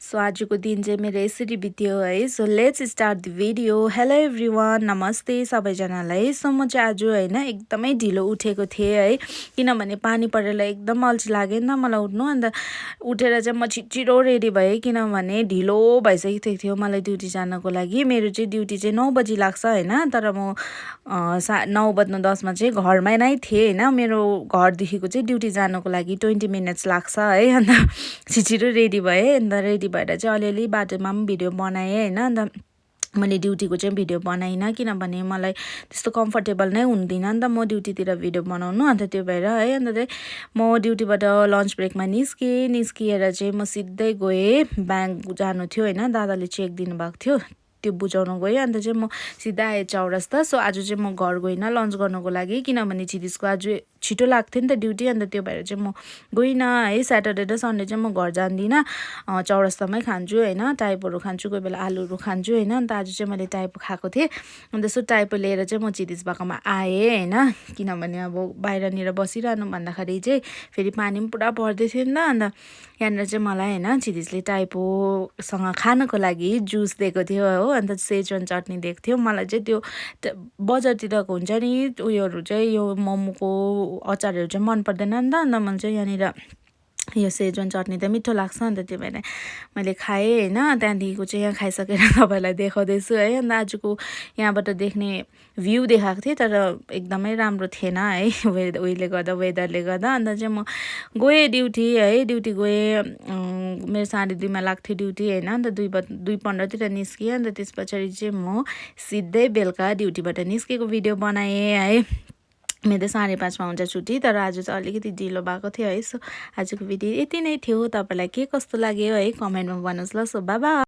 So आजको दिन चाहिँ मेरो यसरी बित्यो है। So let's start the video. Hello everyone, नमस्ते सबैजनालाई। सो म चाहिँ आज होइन एकदमै ढिलो उठेको थिएँ है, किनभने पानी परेर एकदम अल्छी लाग्यो नि त मलाई उठ्नु। अन्त उठेर चाहिँ म छिटो रेडी भएँ, किनभने ढिलो भइसकेको थियो मलाई ड्युटी जानको लागि। मेरो चाहिँ ड्युटी चाहिँ 9 बजी लाग्छ होइन, तर म 9:10 चाहिँ घरमै नै थिएँ होइन। मेरो घरदेखिको चाहिँ ड्युटी जानको लागि 20 मिनट्स लाग्छ है। अन्त छिटो रेडी भएँ। अन्त रेडी भएर चाहिँ अलिअलि बाटोमा पनि भिडियो बनाएँ होइन। अन्त मैले ड्युटीको चाहिँ भिडियो बनाइनँ, किनभने मलाई त्यस्तो कम्फर्टेबल नै हुँदैन नि त म ड्युटीतिर भिडियो बनाउनु। अन्त त्यो भएर है, अन्त चाहिँ म ड्युटीबाट लन्च ब्रेकमा निस्किएर चाहिँ म सिधै गएँ। ब्याङ्क जानु थियो होइन, दादाले चेक दिनुभएको थियो, त्यो बुझाउनु गएँ। अन्त चाहिँ म सिधा आएँ चौरस्ता। सो आज चाहिँ म घर गइनँ लन्च गर्नुको लागि, किनभने छिटिसको आज छिटो लाग्थ्यो नि त ड्युटी। अन्त त्यो भएर चाहिँ म गइनँ है। स्याटरडे र सन्डे चाहिँ म घर जान्दिनँ, चौरस्तामै खान्छु होइन। टाइपहरू खान्छु, कोही बेला आलुहरू खान्छु होइन। अन्त आज चाहिँ मैले टाइपो खाएको थिएँ। अन्त यसो टाइपो लिएर चाहिँ म छिटिसबाकोमा आएँ होइन, किनभने अब बाहिरनिर बसिरहनु भन्दाखेरि चाहिँ फेरि पानी पनि पुरा पर्दै थियो नि त। अन्त यहाँनिर चाहिँ मलाई होइन छिटिसले टाइपोसँग खानको लागि जुस दिएको थियो हो। अन्त सेजवान चटनी दिएको थियो। मलाई चाहिँ त्यो बजारतिरको हुन्छ नि उयोहरू चाहिँ, यो मोमोको अचारहरू चाहिँ मन पर्दैन नि त। अन्त मैले चाहिँ यहाँनिर यो सेजवान चटनी त मिठो लाग्छ। अन्त त्यो भएर मैले खाएँ होइन। त्यहाँदेखिको चाहिँ यहाँ खाइसकेर तपाईँलाई देखाउँदैछु है। अन्त आजको यहाँबाट देख्ने भ्यू देखाएको थिएँ, तर एकदमै राम्रो थिएन है उयोले गर्दा, वेदरले गर्दा। अन्त चाहिँ म गएँ ड्युटी है। ड्युटी गएँ, मेरो 2:30मा लाग्थ्यो ड्युटी होइन। अन्त 2:15तिर निस्किएँ। अन्त त्यस पछाडि चाहिँ म सिधै बेलुका ड्युटीबाट निस्केको भिडियो बनाएँ है। मेरो त 5:30मा हुन्छ छुट्टी, तर आज चाहिँ अलिकति ढिलो भएको थियो है। सो आजको भिडियो यति नै थियो। तपाईँलाई के कस्तो लाग्यो है कमेन्टमा भन्नुहोस् ल। So bye bye.